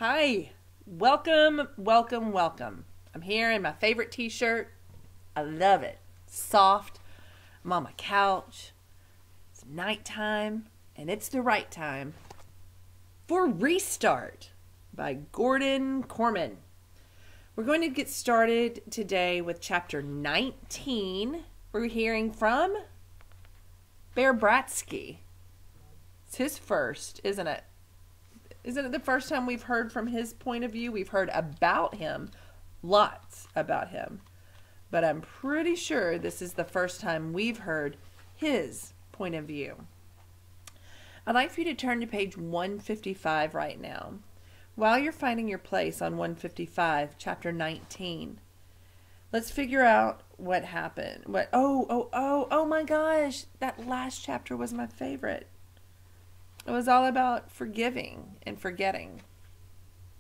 Hi, welcome, welcome, welcome. I'm here in my favorite t-shirt. I love it. Soft. I'm on my couch. It's nighttime, and it's the right time for Restart by Gordon Korman. We're going to get started today with chapter 19. We're hearing from Bear Bratsky. It's his first, isn't it? Isn't it the first time we've heard from his point of view? We've heard about him, lots about him. But I'm pretty sure this is the first time we've heard his point of view. I'd like for you to turn to page 155 right now. While you're finding your place on 155, chapter 19, let's figure out what happened. Oh my gosh, that last chapter was my favorite. It was all about forgiving and forgetting,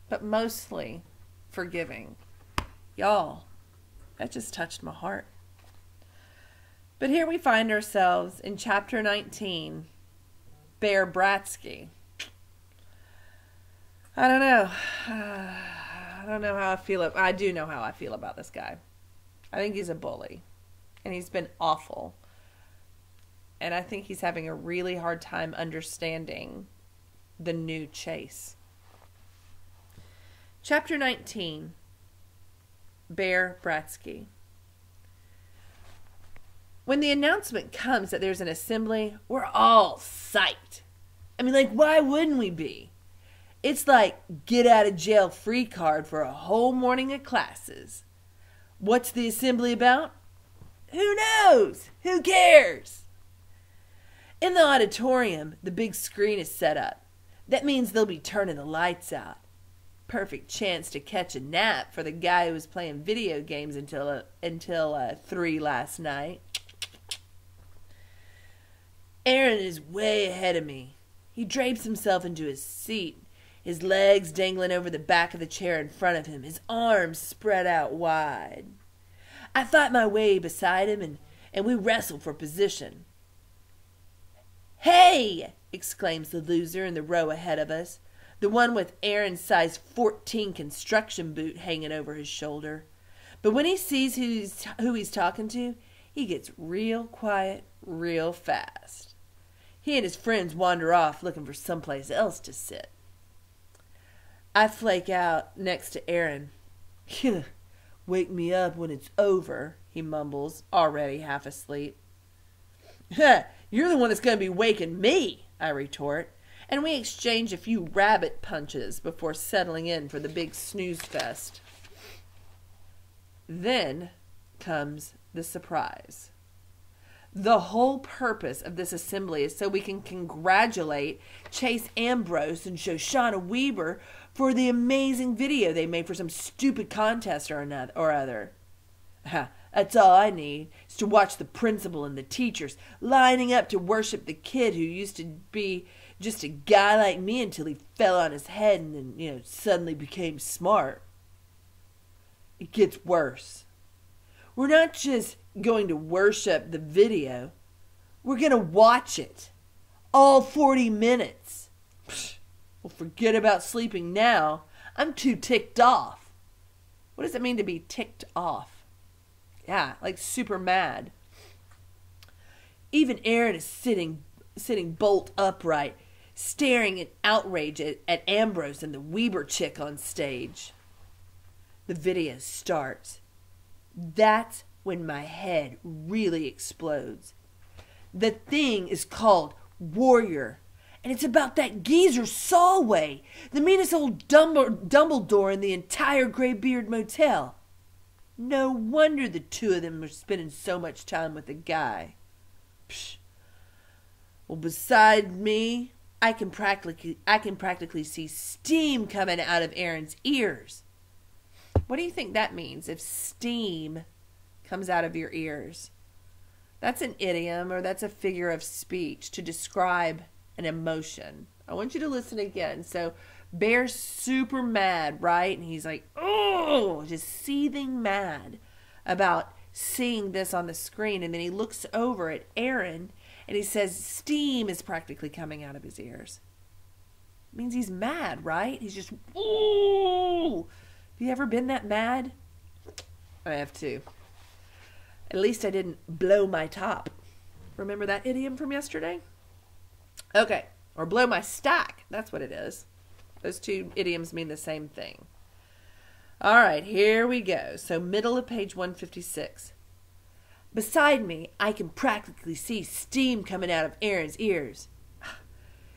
but mostly forgiving. Y'all, that just touched my heart. But here we find ourselves in chapter 19, Bear Bratsky. I don't know. I don't know how I feel. I do know how I feel about this guy. I think he's a bully, and he's been awful. And I think he's having a really hard time understanding the new Chase. Chapter 19, Bear Bratsky. When the announcement comes that there's an assembly, we're all psyched. I mean, why wouldn't we be? It's like get out of jail free card for a whole morning of classes. What's the assembly about? Who knows? Who cares? In the auditorium, the big screen is set up. That means they'll be turning the lights out. Perfect chance to catch a nap for the guy who was playing video games until 3 last night. Aaron is way ahead of me. He drapes himself into his seat, his legs dangling over the back of the chair in front of him, his arms spread out wide. I fight my way beside him, and we wrestle for position. "Hey!" exclaims the loser in the row ahead of us, the one with Aaron's size 14 construction boot hanging over his shoulder. But when he sees who he's talking to, he gets real quiet real fast. He and his friends wander off looking for someplace else to sit. I flake out next to Aaron. "Wake me up when it's over," he mumbles, already half asleep. "You're the one that's going to be waking me," I retort, and we exchange a few rabbit punches before settling in for the big snooze fest. Then comes the surprise. The whole purpose of this assembly is so we can congratulate Chase Ambrose and Shoshana Weber for the amazing video they made for some stupid contest or other. That's all I need, is to watch the principal and the teachers lining up to worship the kid who used to be just a guy like me until he fell on his head and then, suddenly became smart. It gets worse. We're not just going to worship the video. We're going to watch it. All 40 minutes. Well, forget about sleeping now. I'm too ticked off. What does it mean to be ticked off? Yeah, like super mad. Even Aaron is sitting bolt upright, staring in outrage at Ambrose and the Weber chick on stage. The video starts. That's when my head really explodes. The thing is called Warrior, and it's about that geezer Solway, the meanest old Dumbledore in the entire Greybeard Motel. No wonder the two of them are spending so much time with the guy. Psh. Well, beside me, I can practically see steam coming out of Aaron's ears. What do you think that means if steam comes out of your ears? That's an idiom, or that's a figure of speech to describe an emotion. I want you to listen again. So Bear's super mad, right? And he's like, oh, just seething mad about seeing this on the screen. And then he looks over at Aaron and he says steam is practically coming out of his ears. It means he's mad, right? He's just, ooh. Have you ever been that mad? I have too. At least I didn't blow my top. Remember that idiom from yesterday? Okay. Or blow my stack. That's what it is. Those two idioms mean the same thing. All right, here we go. So middle of page 156. Beside me, I can practically see steam coming out of Aaron's ears.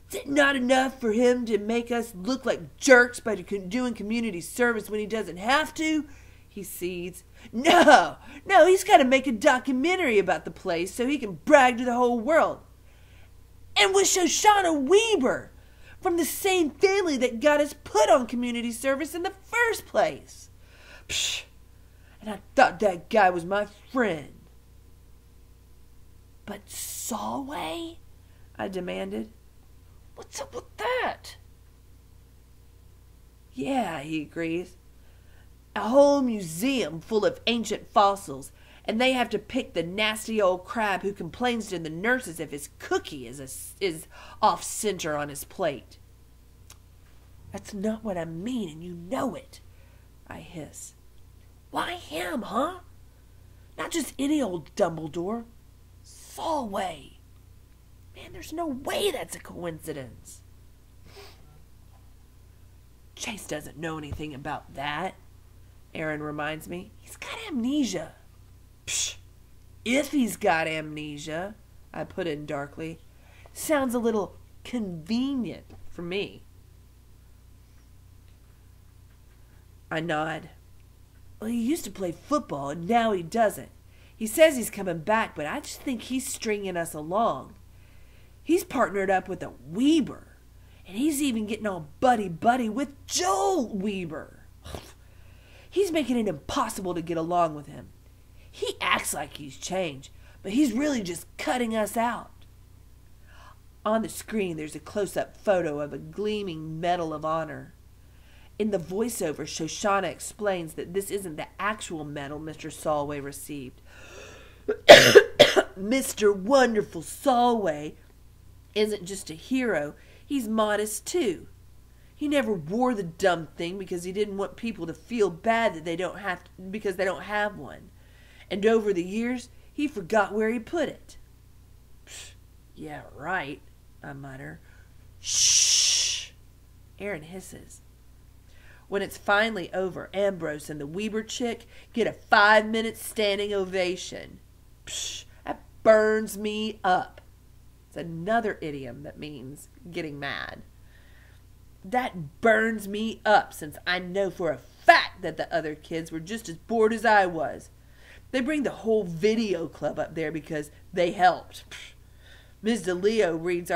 Is it not enough for him to make us look like jerks by doing community service when he doesn't have to? He seethes. No, he's got to make a documentary about the place so he can brag to the whole world. And with Shoshana Weber, from the same family that got us put on community service in the first place. Psh, and I thought that guy was my friend. But Solway? I demanded. What's up with that? Yeah, he agrees. A whole museum full of ancient fossils, and they have to pick the nasty old crab who complains to the nurses if his cookie is off-center on his plate. That's not what I mean, and you know it, I hiss. Why him, huh? Not just any old Dumbledore. Solway. Man, there's no way that's a coincidence. Chase doesn't know anything about that, Aaron reminds me. He's got amnesia. Psh, if he's got amnesia, I put in darkly. Sounds a little convenient for me. I nod. Well, he used to play football, and now he doesn't. He says he's coming back, but I just think he's stringing us along. He's partnered up with a Weber, and he's even getting all buddy-buddy with Joel Weber. He's making it impossible to get along with him. He acts like he's changed, but he's really just cutting us out. On the screen, there's a close-up photo of a gleaming Medal of Honor. In the voiceover, Shoshana explains that this isn't the actual medal Mr. Solway received. Mr. Wonderful Solway isn't just a hero, he's modest too. He never wore the dumb thing because he didn't want people to feel bad that because they don't have one. And over the years, he forgot where he put it. Psh, yeah, right, I mutter. Shh! Aaron hisses. When it's finally over, Ambrose and the Weber chick get a 5-minute standing ovation. Psh, that burns me up. It's another idiom that means getting mad. That burns me up since I know for a fact that the other kids were just as bored as I was. They bring the whole video club up there because they helped. Ms. DeLeo reads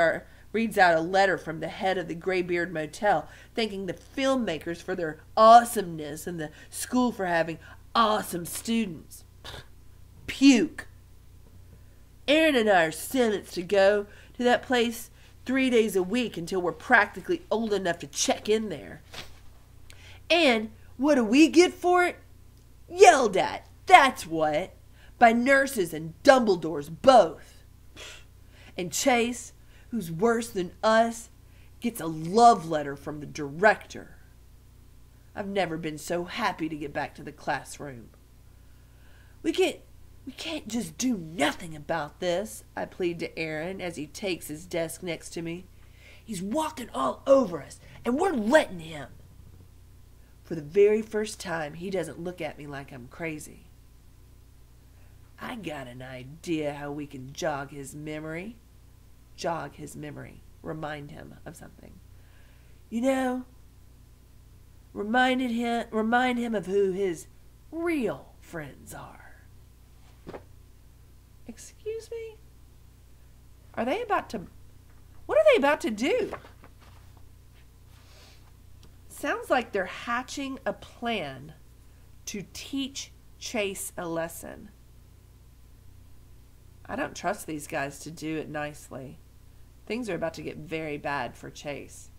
out a letter from the head of the Graybeard Motel, thanking the filmmakers for their awesomeness and the school for having awesome students. Puke. Aaron and I are sentenced to go to that place 3 days a week until we're practically old enough to check in there. And what do we get for it? Yelled at, that's what. By nurses and Dumbledores both. And Chase, who's worse than us, gets a love letter from the director. I've never been so happy to get back to the classroom. We can't just do nothing about this, I plead to Aaron as he takes his desk next to me. He's walking all over us, and we're letting him. For the very first time, he doesn't look at me like I'm crazy. I got an idea how we can jog his memory. Remind him of something. You know, remind him of who his real friends are. Excuse me? What are they about to do? Sounds like they're hatching a plan to teach Chase a lesson. I don't trust these guys to do it nicely. Things are about to get very bad for Chase.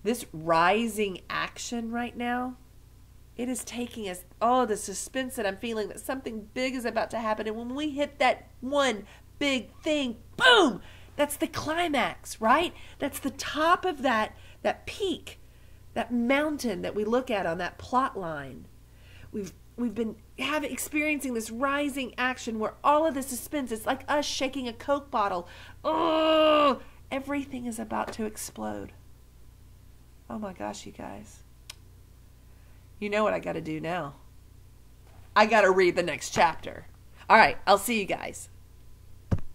This rising action right now, it is taking us, the suspense that I'm feeling that something big is about to happen. And when we hit that one big thing, boom, that's the climax, right? That's the top of that that peak, that mountain that we look at on that plot line. We've been experiencing this rising action where all of the suspense, it's like us shaking a Coke bottle. Oh, everything is about to explode. Oh my gosh, you guys. You know what I got to do now. I got to read the next chapter. All right, I'll see you guys.